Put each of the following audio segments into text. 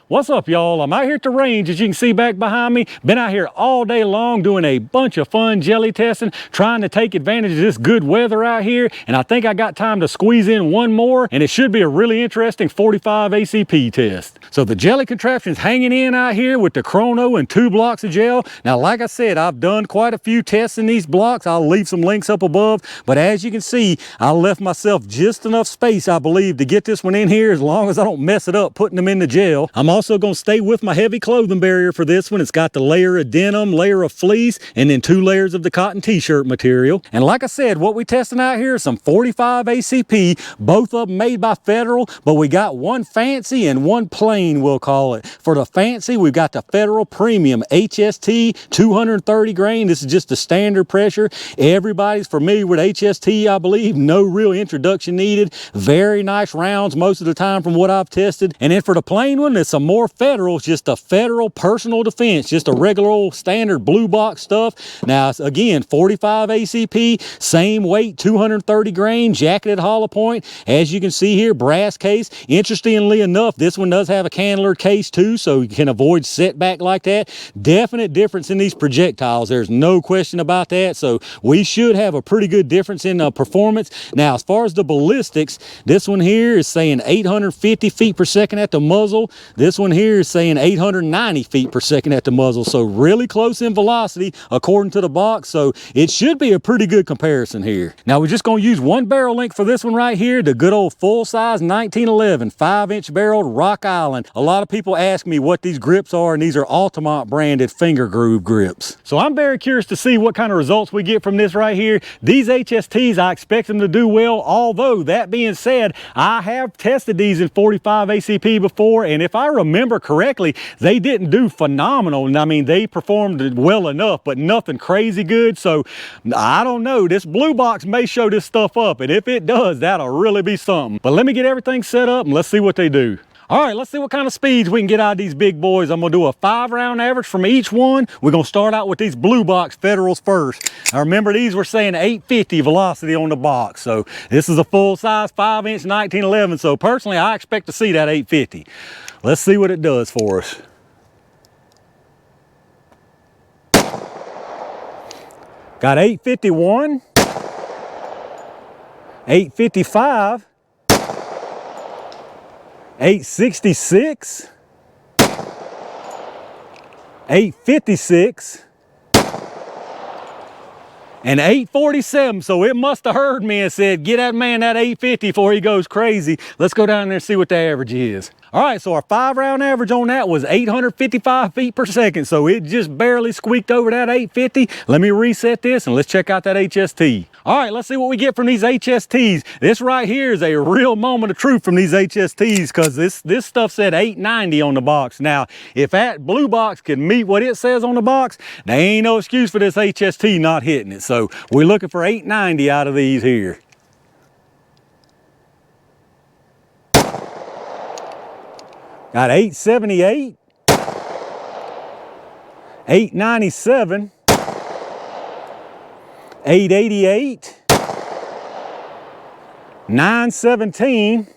What's up, y'all? I'm out here at the range, as you can see back behind me. Been out here all day long doing a bunch of fun jelly testing, trying to take advantage of this good weather out here. And I think I got time to squeeze in one more, and it should be a really interesting 45 ACP test. So the jelly contraption's hanging in out here with the chrono and 2 blocks of gel. Now, like I said, I've done quite a few tests in these blocks. I'll leave some links up above, but as you can see, I left myself just enough space, I believe, to get this one in here as long as I don't mess it up putting them in the gel. I'm also going to stay with my heavy clothing barrier for this one. It's got the layer of denim, layer of fleece, and then 2 layers of the cotton t-shirt material. And like I said, what we testing out here is some 45 ACP, both of them made by Federal, but we got one fancy and one plain, we'll call it. For the fancy, we've got the Federal Premium HST 230 grain. This is just the standard pressure. Everybody's familiar with HST, I believe. No real introduction needed. Very nice rounds most of the time from what I've tested. And then for the plain one, it's some more Federal. It's just a Federal personal defense, just a regular old standard blue box stuff. Now, again, 45 ACP, same weight, 230 grain, jacketed hollow point. As you can see here, brass case. Interestingly enough, this one does have a candler case too, so you can avoid setback like that. Definite difference in these projectiles. There's no question about that. So we should have a pretty good difference in performance. Now, as far as the ballistics, this one here is saying 850 feet per second at the muzzle. This one here is saying 890 feet per second at the muzzle. So really close in velocity according to the box. So it should be a pretty good comparison here. Now, we're just going to use one barrel length for this one right here, the good old full-size 1911 5-inch barreled Rock Island. A lot of people ask me what these grips are, and these are Altamont branded finger groove grips. So I'm very curious to see what kind of results we get from this right here. These HSTs, I expect them to do well, although that being said, I have tested these in 45 ACP before, and if I remember correctly, they didn't do phenomenal. I mean, they performed well enough, but nothing crazy good. So I don't know, this blue box may show this stuff up, and if it does, that'll really be something. But let me get everything set up and let's see what they do. All right, let's see what kind of speeds we can get out of these big boys. I'm gonna do a 5-round average from each one. We're gonna start out with these blue box Federals first. Now remember, these were saying 850 velocity on the box. So this is a full-size 5-inch 1911. So personally, I expect to see that 850. Let's see what it does for us. Got 851, 855, 866, 856, and 847. So it must have heard me and said, get that man that 850 before he goes crazy. Let's go down there and see what the average is. All right, so our 5-round average on that was 855 feet per second. So it just barely squeaked over that 850. Let me reset this and let's check out that HST. All right, let's see what we get from these HSTs. This right here is a real moment of truth from these HSTs, because this stuff said 890 on the box. Now, if that blue box can meet what it says on the box, there ain't no excuse for this HST not hitting it. So we're looking for 890 out of these here. Got 878, 897, 888, 917,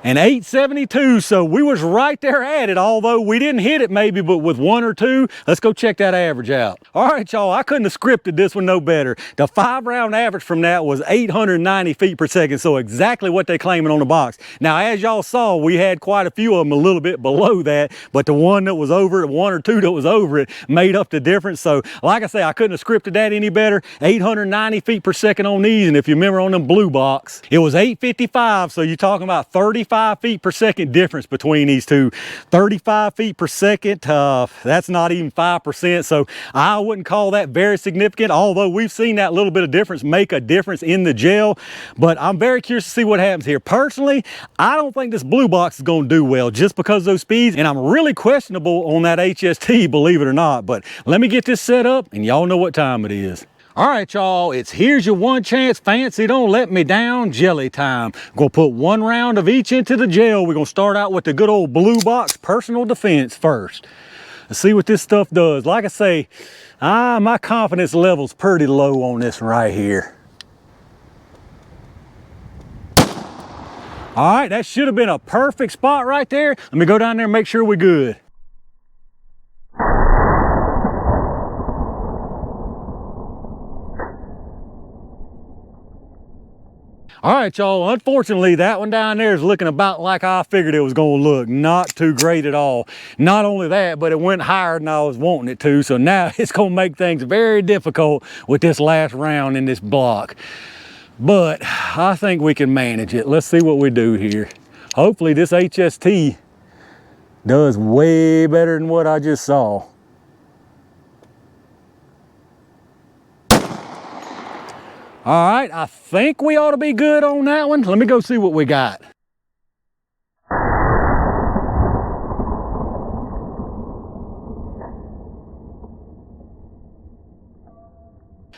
and 872. So we was right there at it, although we didn't hit it maybe, but with 1 or 2. Let's go check that average out. All right, y'all, I couldn't have scripted this one no better. The 5-round average from that was 890 feet per second, so exactly what they claiming on the box. Now, as y'all saw, we had quite a few of them a little bit below that, but the one that was over it, 1 or 2 that was over it, made up the difference. So like I say, I couldn't have scripted that any better. 890 feet per second on these, and if you remember on them blue box, it was 855, so you're talking about 35 feet per second difference between these two. 35 feet per second, that's not even 5%, so I wouldn't call that very significant, although we've seen that little bit of difference make a difference in the gel. But I'm very curious to see what happens here. Personally, I don't think this blue box is going to do well just because of those speeds, and I'm really questionable on that HST, believe it or not. But let me get this set up and y'all know what time it is. All right, y'all, it's here's your one chance fancy don't let me down jelly time. I'm gonna put 1 round of each into the gel. We're gonna start out with the good old blue box personal defense first. Let's see what this stuff does. Like I say, my confidence level's pretty low on this one right here. All right, that should have been a perfect spot right there. Let me go down there and make sure we're good. All right, y'all, unfortunately, that one down there is looking about like I figured it was gonna look. Not too great at all. Not only that, but it went higher than I was wanting it to, so now it's gonna make things very difficult with this last round in this block. But I think we can manage it. Let's see what we do here. Hopefully this HST does way better than what I just saw. All right, I think we ought to be good on that one. Let me go see what we got.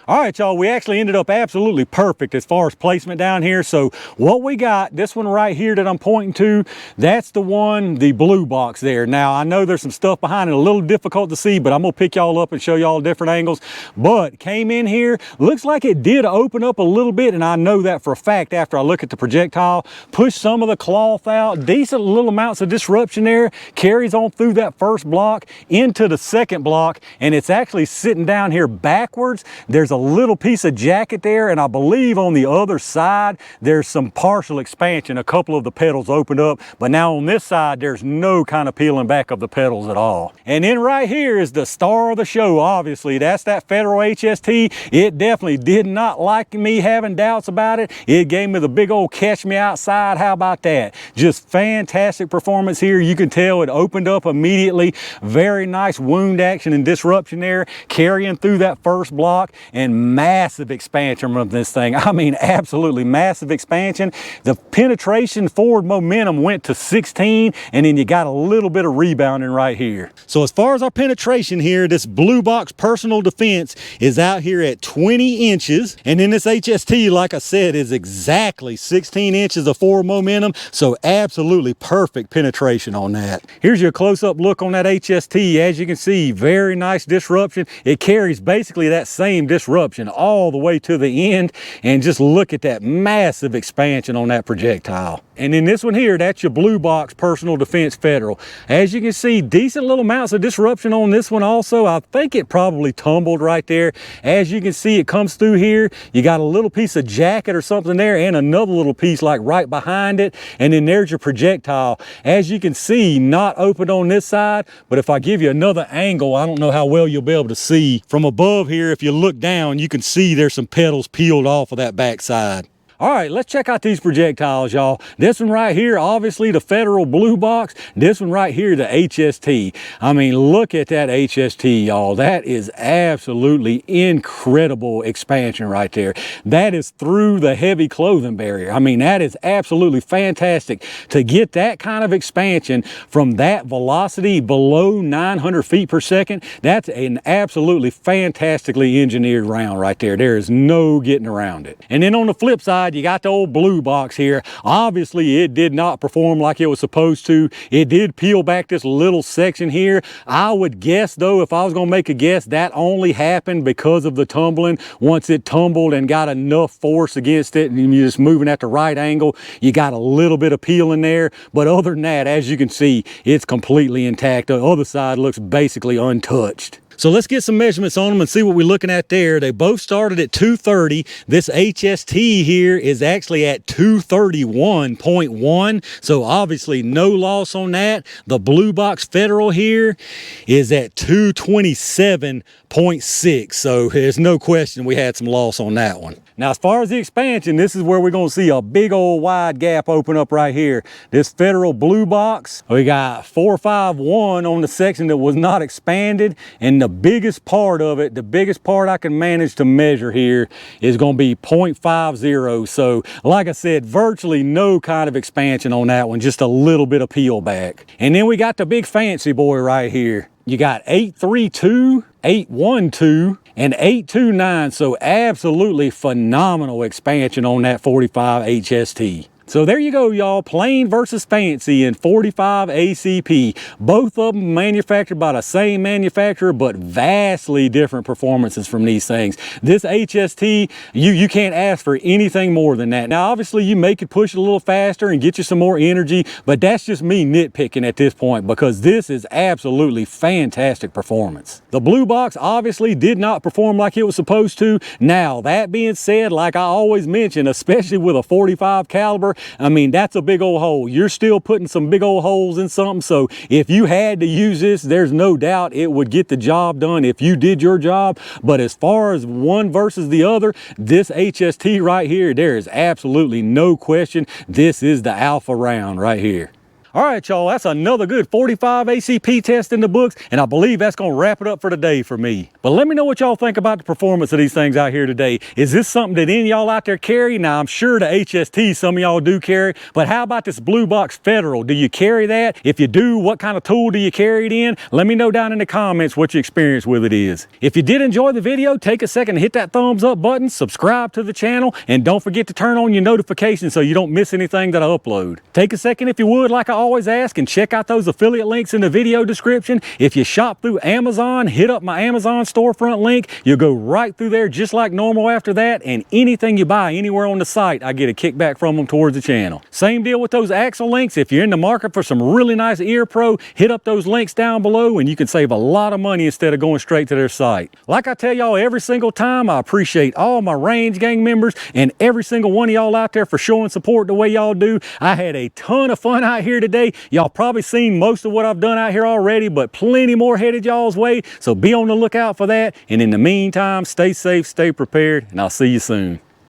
All right, y'all, we actually ended up absolutely perfect as far as placement down here. So what we got, this one right here that I'm pointing to, that's the one, the blue box there. Now, I know there's some stuff behind it, a little difficult to see, but I'm gonna pick y'all up and show y'all different angles. But came in here, looks like it did open up a little bit, and I know that for a fact after I look at the projectile. Push some of the cloth out, decent little amounts of disruption there, carries on through that first block into the second block, and it's actually sitting down here backwards. There's a little piece of jacket there, and I believe on the other side there's some partial expansion. A couple of the pedals opened up, but now on this side there's no kind of peeling back of the pedals at all. And then right here is the star of the show. Obviously, that's that Federal HST. It definitely did not like me having doubts about it. It gave me the big old catch me outside. How about that? Just fantastic performance here. You can tell it opened up immediately. Very nice wound action and disruption there, carrying through that first block, and massive expansion from this thing. I mean, absolutely massive expansion. The penetration forward momentum went to 16, and then you got a little bit of rebounding right here. So as far as our penetration here, this blue box personal defense is out here at 20 inches, and then this HST, like I said, is exactly 16 inches of forward momentum, so absolutely perfect penetration on that. Here's your close-up look on that HST. As you can see, very nice disruption. It carries basically that same disruption all the way to the end, and just look at that massive expansion on that projectile. And in this one here, that's your blue box personal defense Federal. As you can see, decent little amounts of disruption on this one also. I think it probably tumbled right there. As you can see, it comes through here. You got a little piece of jacket or something there, and another little piece like right behind it, and then there's your projectile. As you can see, not open on this side, but if I give you another angle, I don't know how well you'll be able to see from above here. If you look down, you can see there's some pedals peeled off of that back side. All right, let's check out these projectiles, y'all. This one right here, obviously the Federal blue box. This one right here, the HST. I mean, look at that HST, y'all. That is absolutely incredible expansion right there. That is through the heavy clothing barrier. I mean, that is absolutely fantastic. To get that kind of expansion from that velocity below 900 feet per second, that's an absolutely fantastically engineered round right there. There is no getting around it. And then on the flip side, you got the old blue box here. Obviously, it did not perform like it was supposed to. It did peel back this little section here. I would guess, though, if I was going to make a guess, that only happened because of the tumbling. Once it tumbled and got enough force against it, and you're just moving at the right angle, you got a little bit of peel in there. But other than that, as you can see, it's completely intact. The other side looks basically untouched. So let's get some measurements on them and see what we're looking at there. They both started at 230. This HST here is actually at 231.1. So obviously no loss on that. The blue box Federal here is at 227.6. So there's no question we had some loss on that one. Now, as far as the expansion, this is where we're going to see a big old wide gap open up right here. This Federal blue box, we got 451 on the section that was not expanded, and the biggest part of it, the biggest part I can manage to measure here is going to be 0.50. So like I said, virtually no kind of expansion on that one, just a little bit of peel back. And then we got the big fancy boy right here. You got 832, 812, and 829. So absolutely phenomenal expansion on that 45 HST. So there you go, y'all. Plain versus fancy in 45 ACP. Both of them manufactured by the same manufacturer, but vastly different performances from these things. This HST, you can't ask for anything more than that. Now, obviously, you make it push it a little faster and get you some more energy, but that's just me nitpicking at this point because this is absolutely fantastic performance. The blue box obviously did not perform like it was supposed to. Now, that being said, like I always mention, especially with a 45 caliber, I mean, that's a big old hole. You're still putting some big old holes in something. So if you had to use this, there's no doubt it would get the job done if you did your job. But as far as one versus the other, this HST right here, there is absolutely no question. This is the alpha round right here. All right, y'all, that's another good 45 ACP test in the books, and I believe that's going to wrap it up for today for me. But let me know what y'all think about the performance of these things out here today. Is this something that any of y'all out there carry? Now, I'm sure the HST some of y'all do carry, but how about this Blue Box Federal? Do you carry that? If you do, what kind of tool do you carry it in? Let me know down in the comments what your experience with it is. If you did enjoy the video, take a second to hit that thumbs up button, subscribe to the channel, and don't forget to turn on your notifications so you don't miss anything that I upload. Take a second if you would, like I always ask, and check out those affiliate links in the video description. If you shop through Amazon, hit up my Amazon storefront link. You'll go right through there just like normal after that, and anything you buy anywhere on the site, I get a kickback from them towards the channel. Same deal with those Axle links. If you're in the market for some really nice ear pro, hit up those links down below and you can save a lot of money instead of going straight to their site. Like I tell y'all every single time, I appreciate all my Range Gang members and every single one of y'all out there for showing support the way y'all do. I had a ton of fun out here today. Y'all probably seen most of what I've done out here already, but plenty more headed y'all's way. So be on the lookout for that. And in the meantime, stay safe, stay prepared, and I'll see you soon.